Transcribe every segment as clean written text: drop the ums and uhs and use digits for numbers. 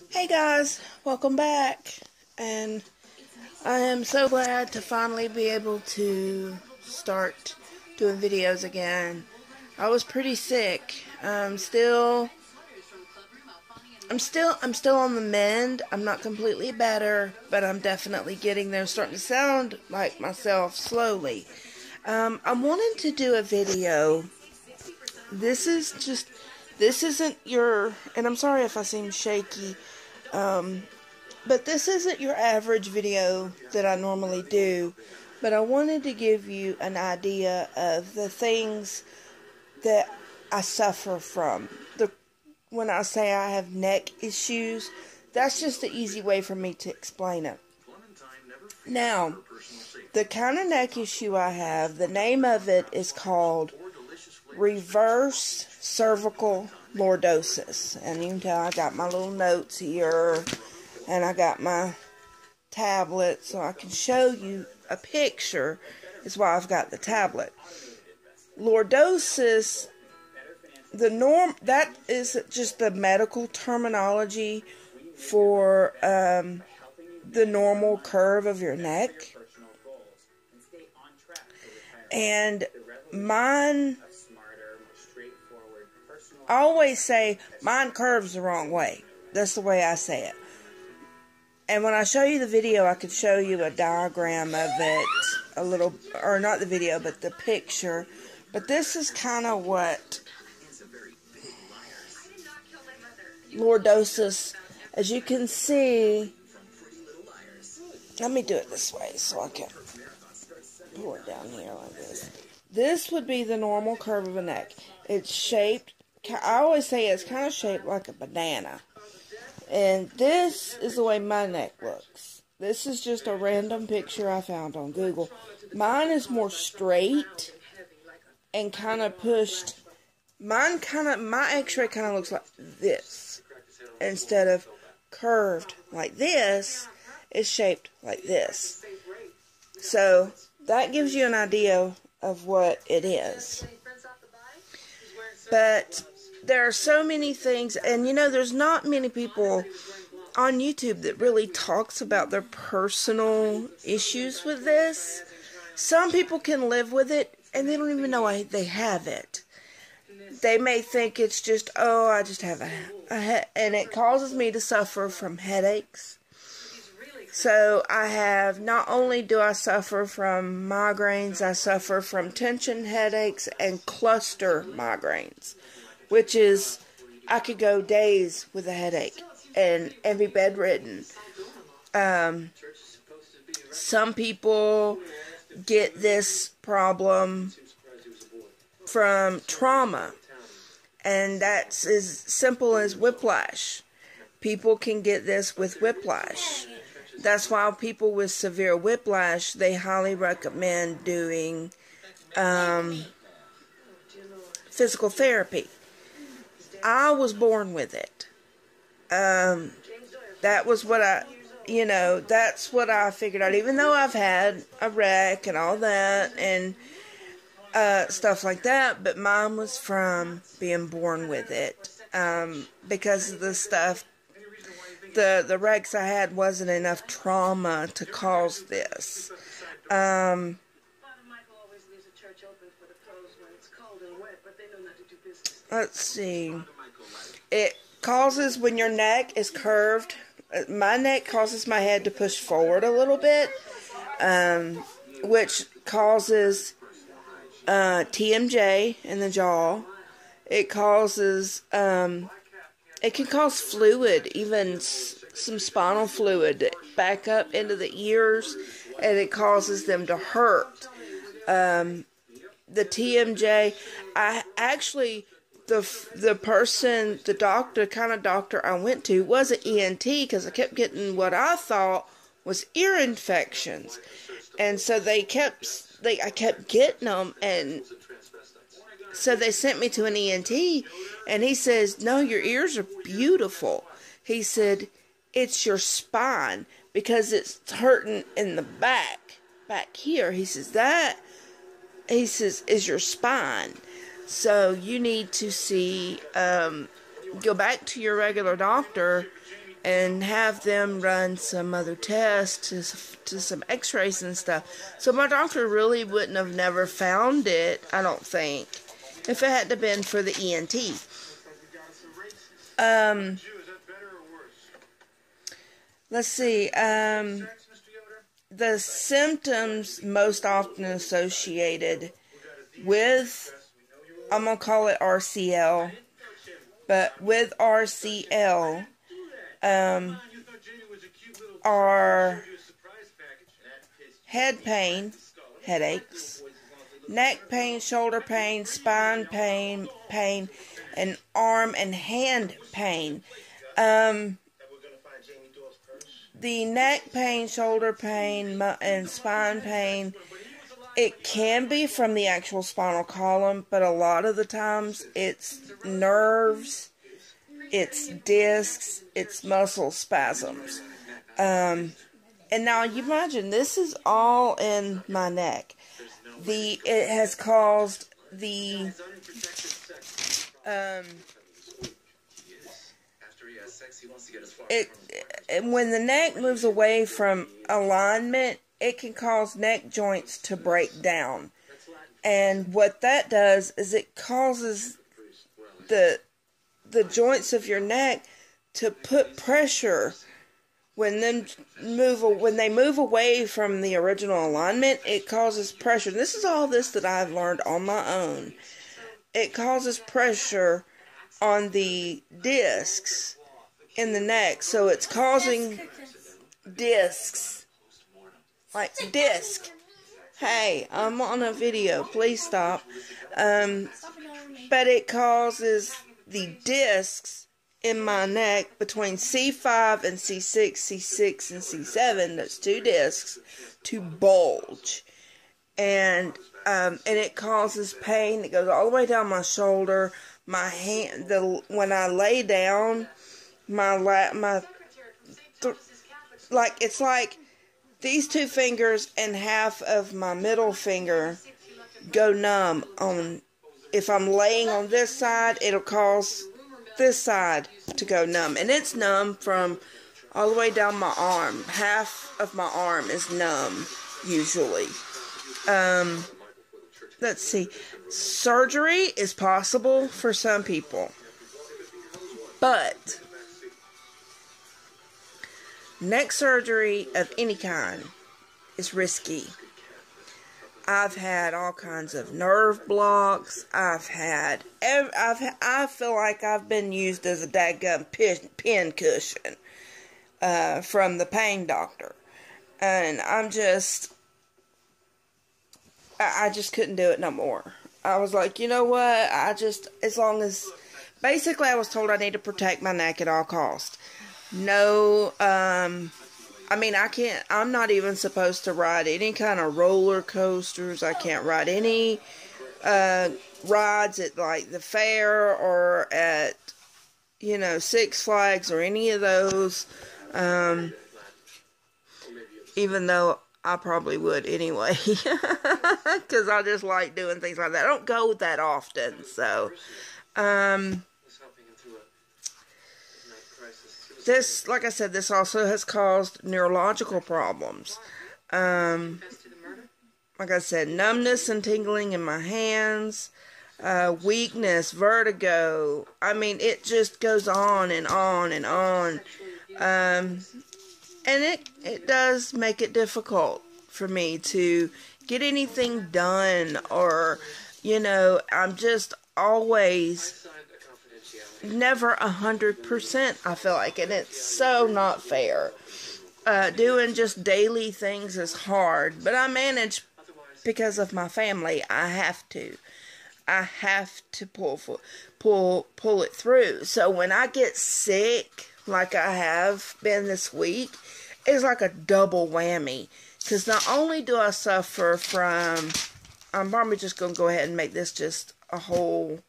Hey guys, welcome back, and I am so glad to finally be able to start doing videos again. I was pretty sick. I'm still on the mend. I'm not completely better, but I'm definitely getting there. Starting to sound like myself slowly. I'm wanting to do a video. This isn't your, and I'm sorry if I seem shaky, but this isn't your average video that I normally do, but I wanted to give you an idea of the things that I suffer from. When I say I have neck issues, that's just the easy way for me to explain it. Now, the kind of neck issue I have, the name of it is called reverse cervical lordosis. And you can tell I got my little notes here, and I got my tablet so I can show you a picture. Is why I've got the tablet. Lordosis, that is just the medical terminology for the normal curve of your neck. And mine, I always say mine curves the wrong way. That's the way I say it. And when I show you the video, I could show you a diagram of it, a little, or not the video, but the picture. But this is kind of what lordosis, as you can see, let me do it this way so I can pull it down here like this. This would be the normal curve of a neck. It's shaped, I always say it's kind of shaped like a banana. And this is the way my neck looks. This is just a random picture I found on Google. Mine is more straight and kind of pushed. My x-ray kind of looks like this. Instead of curved like this, it's shaped like this. So that gives you an idea of what it is. But there are so many things, and you know, there's not many people on YouTube that really talks about their personal issues with this. Some people can live with it, and they don't even know why they have it. They may think it's just, oh, I just have a head, and it causes me to suffer from headaches. So I have, not only do I suffer from migraines, I suffer from tension headaches and cluster migraines, which is, I could go days with a headache and be bedridden. Some people get this problem from trauma, and that's as simple as whiplash. People can get this with whiplash. That's why people with severe whiplash, they highly recommend doing physical therapy. I was born with it. That was what that's what I figured out. Even though I've had a wreck and all that and stuff like that, but mine was from being born with it. Because of the stuff, the wrecks I had wasn't enough trauma to cause this. Let's see. It causes when your neck is curved. My neck causes my head to push forward a little bit, which causes TMJ in the jaw. It causes, it can cause fluid, even some spinal fluid, back up into the ears, and it causes them to hurt. The TMJ, the kind of doctor I went to was an ENT, because I kept getting what I thought was ear infections. And so I kept getting them, and so they sent me to an ENT, and he says, no, your ears are beautiful. He said, it's your spine, because it's hurting in the back here. He says, is your spine. So you need to see, go back to your regular doctor and have them run some other tests to some x-rays and stuff. So my doctor really wouldn't have never found it, I don't think, if it hadn't been for the ENT. Let's see. The symptoms most often associated with, I'm going to call it RCL, but with RCL, are head pain, headaches, neck pain, shoulder pain, spine pain, and arm and hand pain. The neck pain, shoulder pain, and spine pain, it can be from the actual spinal column, but a lot of the times it's nerves, it's discs, it's muscle spasms. And now you imagine, this is all in my neck. It has caused the, when the neck moves away from alignment, it can cause neck joints to break down. And what that does is it causes the joints of your neck to put pressure. When they move away from the original alignment, it causes pressure. This is all this that I've learned on my own. It causes pressure on the discs in the neck, so it's causing discs, like disc. Hey, I'm on a video, please stop. But it causes the discs in my neck between C5 and C6, C6 and C7, that's 2 discs, to bulge. And it causes pain. It goes all the way down my shoulder, my hand. When I lay down, it's like these 2 fingers and half of my middle finger go numb. If I'm laying on this side, it'll cause this side to go numb, and it's numb from all the way down my arm. Half of my arm is numb usually. Let's see, surgery is possible for some people, but neck surgery of any kind is risky. I've had all kinds of nerve blocks. I feel like I've been used as a dadgum pin cushion from the pain doctor. And I just couldn't do it no more. I was like, you know what? Basically I was told I need to protect my neck at all costs. No, I'm not even supposed to ride any kind of roller coasters. I can't ride any rides at like the fair or at, Six Flags or any of those. Even though I probably would anyway. Because I just like doing things like that. I don't go that often, so. This, like I said, this also has caused neurological problems. Like I said, numbness and tingling in my hands, weakness, vertigo. I mean, it just goes on and on and on. And it does make it difficult for me to get anything done, or, I'm just always never 100%, I feel like, and it's so not fair. Doing just daily things is hard, but I manage because of my family. I have to pull it through. So when I get sick, like I have been this week, it's like a double whammy. Because not only do I suffer from, I'm probably just going to go ahead and make this just a whole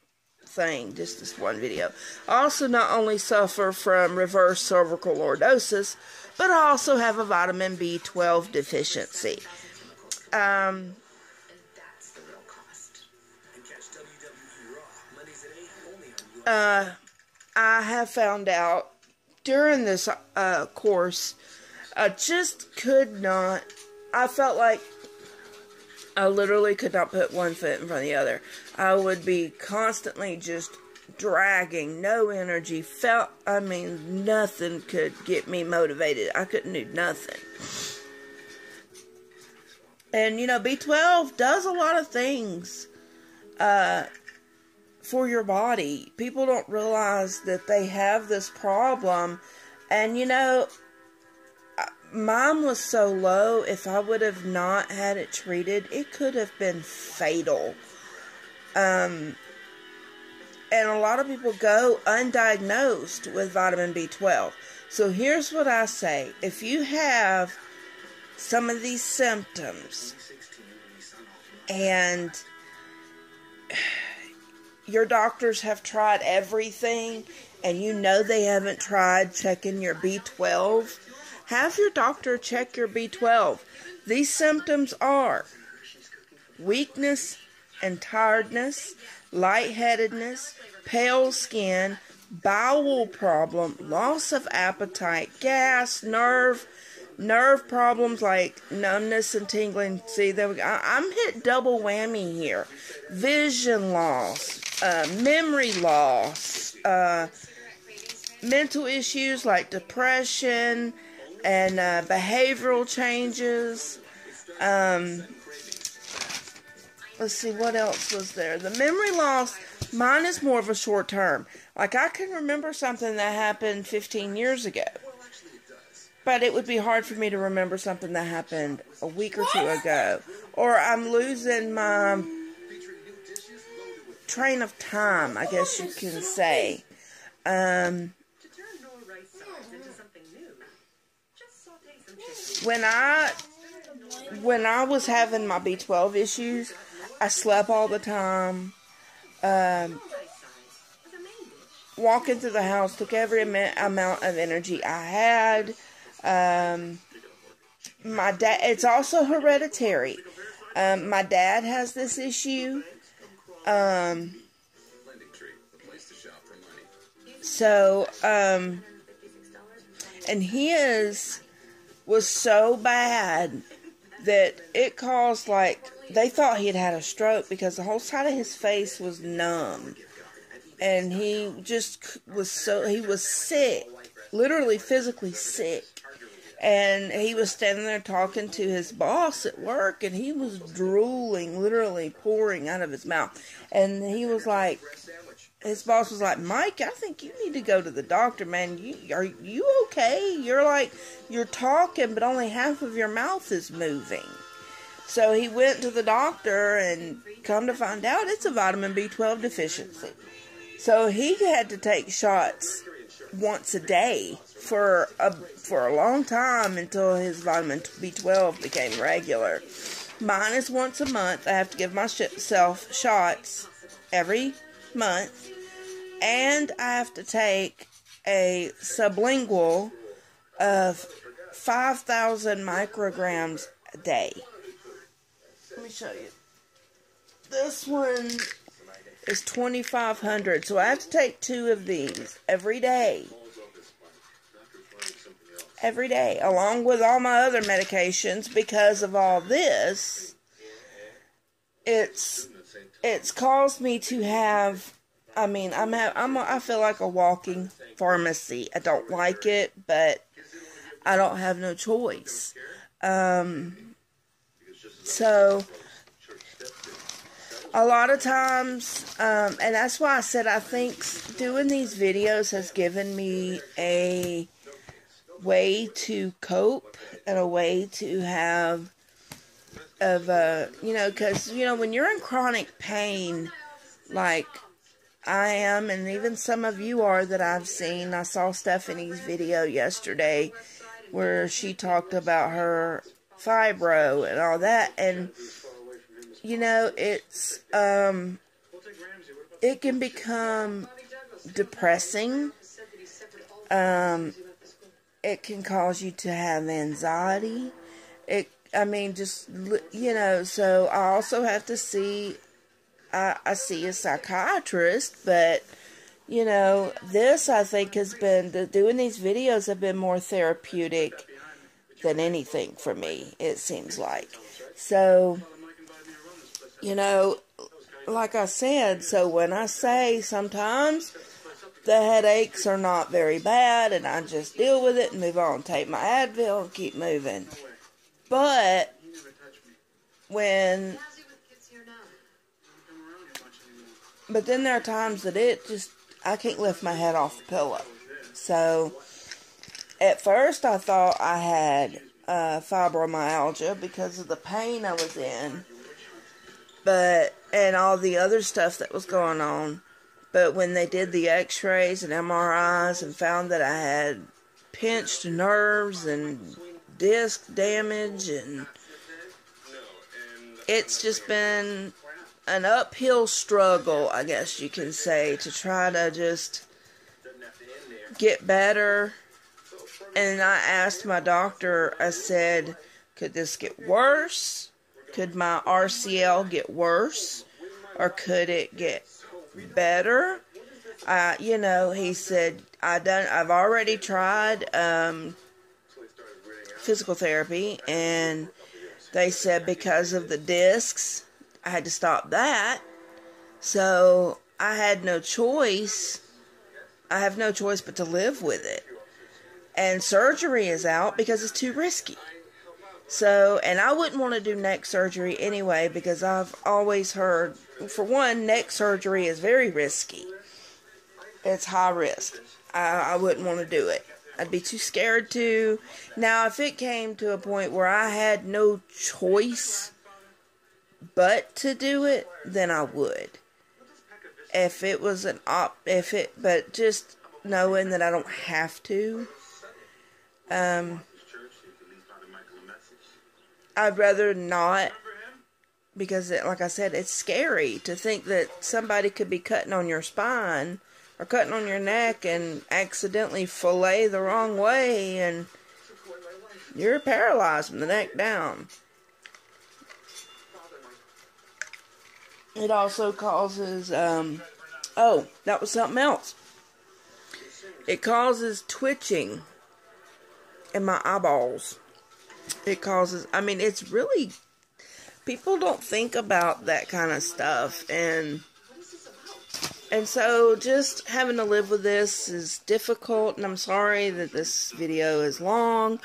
thing, just this one video. I also not only suffer from reverse cervical lordosis, but I also have a vitamin B12 deficiency. I have found out during this course, I just could not, I felt like I literally could not put one foot in front of the other. I would be constantly just dragging, no energy, nothing could get me motivated. I couldn't do nothing. And, B12 does a lot of things for your body. People don't realize that they have this problem. And, mine was so low, if I would have not had it treated, it could have been fatal. And a lot of people go undiagnosed with vitamin B12. So here's what I say. If you have some of these symptoms and your doctors have tried everything and they haven't tried checking your B12, have your doctor check your B12. These symptoms are weakness and tiredness, lightheadedness, pale skin, bowel problem, loss of appetite, gas, nerve problems like numbness and tingling. See, there we go. I'm hit double whammy here. Vision loss, memory loss, mental issues like depression and behavioral changes. Let's see, what else was there? The memory loss, mine is more of a short term. Like, I can remember something that happened 15 years ago. But it would be hard for me to remember something that happened a week or two ago. Or I'm losing my train of time, I guess you can say. When I was having my B12 issues, I slept all the time. Walking through the house took every amount of energy I had. My dad, it's also hereditary. My dad has this issue. And his was so bad that it caused, they thought he had a stroke because the whole side of his face was numb. And he just he was sick, literally physically sick. And he was standing there talking to his boss at work, and he was drooling, literally pouring out of his mouth. And he was like, his boss was like, Mike, I think you need to go to the doctor, man. Are you okay? You're talking, but only half of your mouth is moving. So he went to the doctor, and come to find out, it's a vitamin B12 deficiency. So he had to take shots once a day for a long time until his vitamin B12 became regular. Mine is once a month. I have to give myself shots every month, and I have to take a sublingual of 5,000 micrograms a day. Let me show you. This one is 2,500, so I have to take 2 of these every day. Every day, along with all my other medications. Because of all this, it's caused me to have, I feel like a walking pharmacy. I don't like it, but I don't have no choice. So a lot of times, and that's why I said I think doing these videos has given me a way to cope and a way to have because when you're in chronic pain like I am, and even some of you are that I've seen. I saw Stephanie's video yesterday where she talked about her fibro and all that, and it's it can become depressing. It can cause you to have anxiety. So I also have to see, I see a psychiatrist, but, you know, this I think has been, doing these videos have been more therapeutic than anything for me, it seems like. So, you know, like I said, so when I say sometimes the headaches are not very bad and I just deal with it and move on, take my Advil and keep moving. But then there are times that I can't lift my head off the pillow. So, at first I thought I had fibromyalgia because of the pain I was in, and all the other stuff that was going on. But when they did the x-rays and MRIs and found that I had pinched nerves and disc damage, and it's just been an uphill struggle, I guess you can say, to try to just get better. And I asked my doctor, I said, could this get worse? Could my RCL get worse? Or could it get better? You know, he said, I've already tried physical therapy, and they said because of the discs, I had to stop that. So I had no choice. I have no choice but to live with it. And surgery is out because it's too risky. So, and I wouldn't want to do neck surgery anyway, because I've always heard, for one, neck surgery is very risky. It's high risk. I wouldn't want to do it. I'd be too scared to. Now, if it came to a point where I had no choice but to do it, then I would. If it was but just knowing that I don't have to, I'd rather not, because like I said, it's scary to think that somebody could be cutting on your spine or cutting on your neck and accidentally fillet the wrong way and you're paralyzed from the neck down. It also causes, oh, that was something else. It causes twitching in my eyeballs. It causes, I mean, it's really, people don't think about that kind of stuff, and so just having to live with this is difficult, and I'm sorry that this video is long,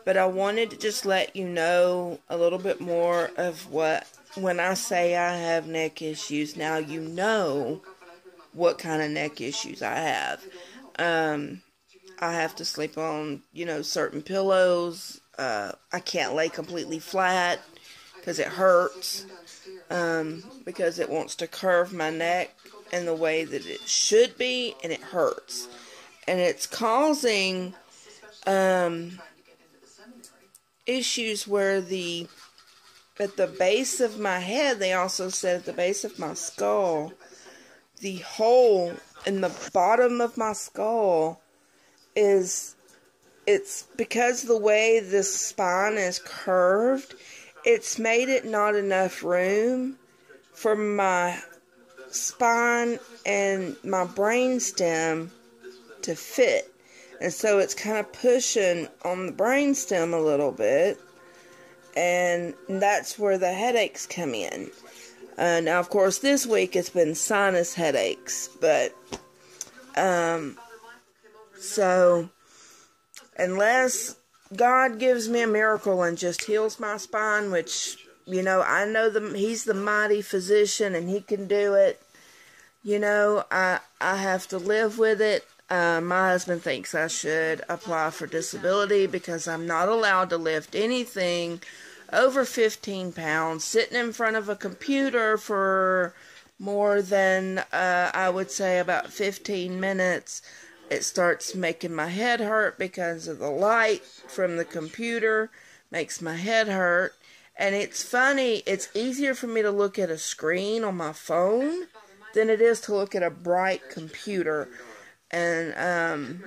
but I wanted to just let you know a little bit more of when I say I have neck issues, now you know what kind of neck issues I have. I have to sleep on, certain pillows. I can't lay completely flat because it hurts, because it wants to curve my neck in the way that it should be, and it hurts. And it's causing issues where at the base of my head, they also said at the base of my skull, the hole in the bottom of my skull it's because the way this spine is curved, it's made it not enough room for my spine and my brainstem to fit. And so it's kind of pushing on the brainstem a little bit, and that's where the headaches come in. Now, of course, this week it's been sinus headaches, but so unless God gives me a miracle and just heals my spine, which, I know He's the mighty physician and He can do it, I have to live with it. My husband thinks I should apply for disability because I'm not allowed to lift anything over 15 pounds, sitting in front of a computer for more than, I would say, about 15 minutes. It starts making my head hurt because of the light from the computer, makes my head hurt. And it's funny, it's easier for me to look at a screen on my phone than it is to look at a bright computer. And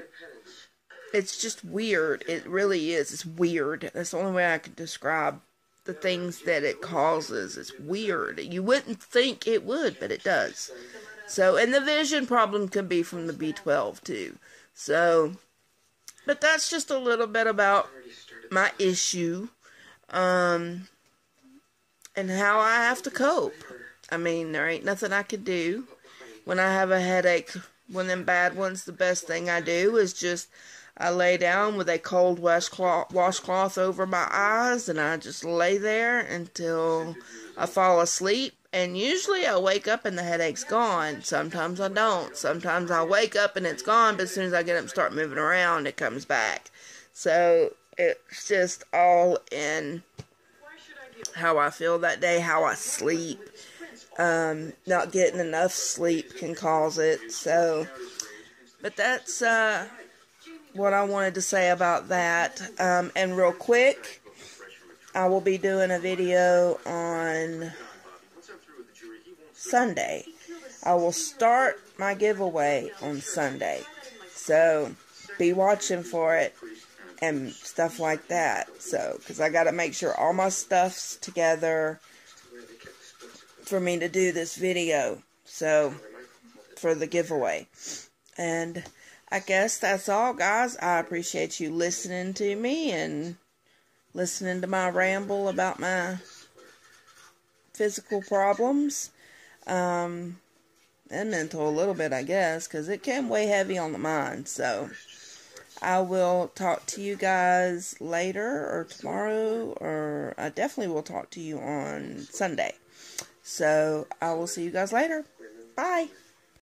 it's just weird. It really is. It's weird. That's the only way I could describe the things that it causes. It's weird. You wouldn't think it would, but it does. So, and the vision problem can be from the B12 too. So, but that's just a little bit about my issue, and how I have to cope. I mean, there ain't nothing I can do. When I have a headache, one of them bad ones, the best thing I do is just, I lay down with a cold washcloth over my eyes, and I just lay there until I fall asleep. And usually I wake up and the headache's gone. Sometimes I don't. Sometimes I wake up and it's gone, but as soon as I get up and start moving around, it comes back. So it's just all in how I feel that day, how I sleep. Not getting enough sleep can cause it. So, but that's what I wanted to say about that. And real quick, I will be doing a video on Sunday. I will start my giveaway on Sunday. So, be watching for it and stuff like that. So, because I got to make sure all my stuff's together for me to do this video. So, for the giveaway. And I guess that's all, guys. I appreciate you listening to me and listening to my ramble about my physical problems. And mental a little bit, I guess, because it can weigh heavy on the mind. So, I will talk to you guys later or tomorrow, or I definitely will talk to you on Sunday. So, I will see you guys later. Bye.